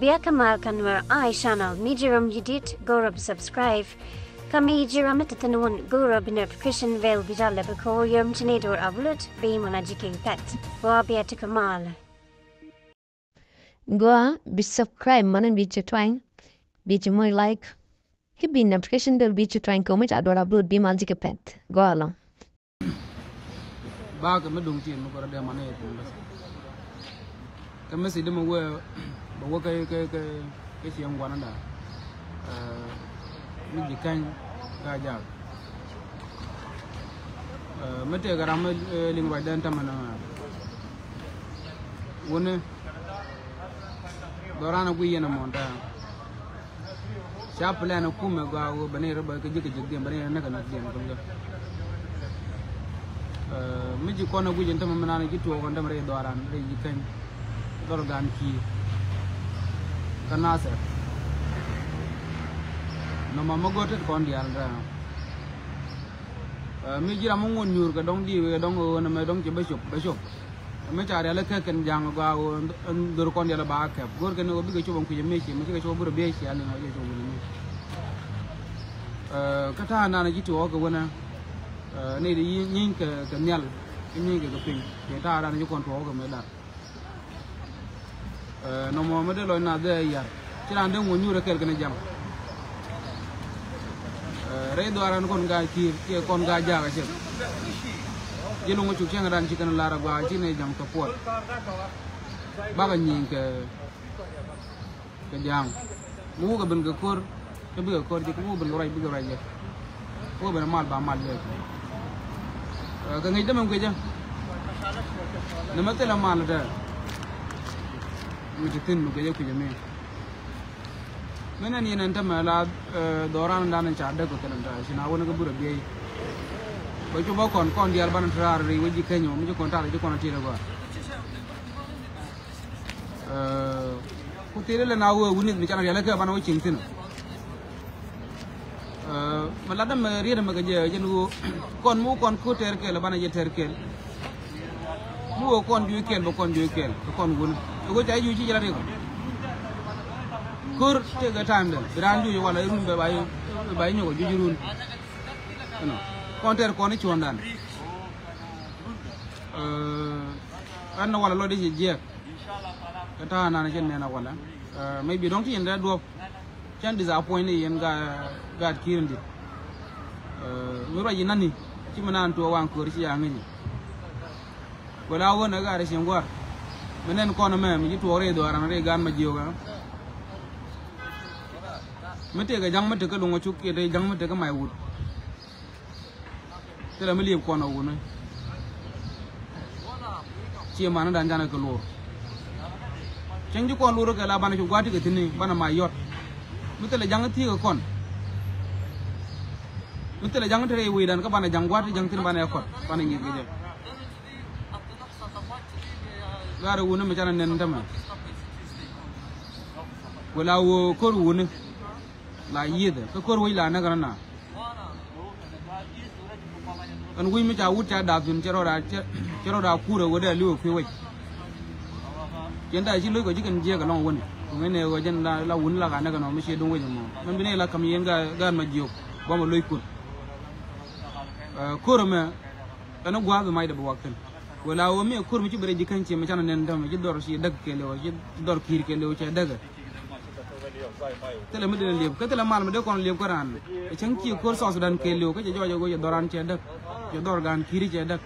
Bia Kamal Kanwar I channel Mijiram Yudit Gorab subscribe. Kami Jiram Tatanun Gorab notification veil Bijala Bako Yum Chinador Avlut Be Monajiking Pet. Bia to Kamal. Go be subscribe manan be twine. Be more like. He be notification del be twine comment adore upload be magic pet. Go along. Baga medung tin mo ko da mane ko ka mesi dum we ba wo ke siam gwana da mi dikan ga ja mete garam ling wa dan tamana wona dorana ku yena monta sha plan ku me ga wo bane raba ke jike jigge bane na kana den ko miji kono gujin tama manana gitu ko ndam re doran re jikan dorgan ki kanasa no mama gotet kon dial da miji ra mongon nyur ga dong di we dong wona me dong ci beshop me caare la ka ken jang ga o dor kon dial ba ka gor ken o biga ci bon ku yeme ci me ci ko buru be ci ala no ci woni kata na gitu o ga wona này thì nhìn cái nhල් nhìn cái pin người ta đang cho con thỏ cái mấy đợt nó mà mấy đứa lôi nào đây giờ chỉ là đang muốn nhủ cái này jam rồi đó là con gà kia con gà già cái gì giờ lúc mà chụp xem rằng chỉ cần là gà chỉ này jam cái phốt bác anh nhìn cái giang mua cái bên cái cor cái bữa cor chỉ mua bên cái rồi vậy mua bên mal ba mal vậy cái ngày đó mình kêu chứ, nếu mà tên là mal đó, mình chỉ tin một cái gì kêu mình nên nhìn anh ta mà là doran đang chặt được cái này, xin áo nó có bự bự, bây giờ bao con đi alban ra rồi, bây giờ cái nhau mình chỉ còn ta rồi, chỉ còn chơi rồi, cái tiền là nào uống mình chẳng là cái bạn nói chính tin, mà lát mà riêng mà cái gì chứ nó con mu con cứ ter kêu là bạn ấy ter kêu mu con duy kêu con gun tôi chạy duy chỉ là được kur chơi cái time đó brand duy hoặc là run bài nhiều duy run con ter con ấy chuồn đàn anh nó hoặc là lo đi gì cái ta nào trên này nào hoặc là maybe don't think that do chẳng disappoint này em gạt kirim đi người ta nhìn nani chỉ mà nan tua wang cười chỉ anh ấy bây giờ ông nó gạt xem qua mình nên con mà mình chỉ tua rồi đó là nó gan mà nhiều cả mình thấy cái răng mình thấy cái lông chút kia đây răng mình thấy cái mày út thế là mình liệp con nào út này chỉ mà nó đang ra cái lô chẳng chú con lô rồi cái là bạn nó chụp qua thì cái thứ này bạn là mày yết mình thấy là răng thì cái con mình là jangan terus iwi dan ke mana jangan buat jangan tin mana ekor mana gitu gitu. Gara wuna macam nen teman. Walau kor wuna lah iya deh. Ke kor wui lah na kerana. Kan wui macam wut cah dapun cerora kura wada liu kuwai. Jenda sih lu kau jikan dia kalau wuna. Mengenai kau jenda la wuna lah kerana kalau mesti dong wui semua. Mengenai lah kami yang gan majiok, bawa lu ikut. Kurma ana gwazo mai da buwakan wala wo me kurma ci bare jikan ce macana nan da ci dor shi dag kele wo ci dor kir kele wo ci daga tele medel leb ka tele mal me de kon leb ko ran e chan ki ko so dan kele wo ka je jojo go doran ci dag ci dor gan kiri ci dag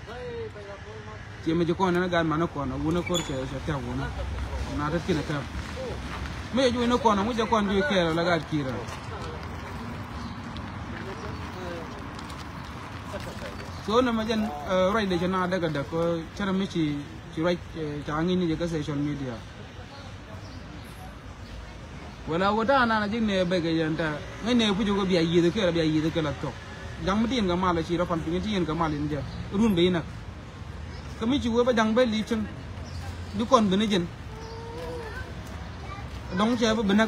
ci me ko na gan mana ko na wona ko ce ta wona na ta kina ka me ju no ko na mu je kon ju kele la ga kira so na majan right da jana daga da ko cara mici ci right ta angin ne ga social media wala wata na jin ne bai ga yanta ngai ne fujo go biya yi da kala to jang mutin ga mala ci rafan tin tin ga malin ja run bai na kami ci wo ba jang bai li cin du kon bene jen dong che ba bene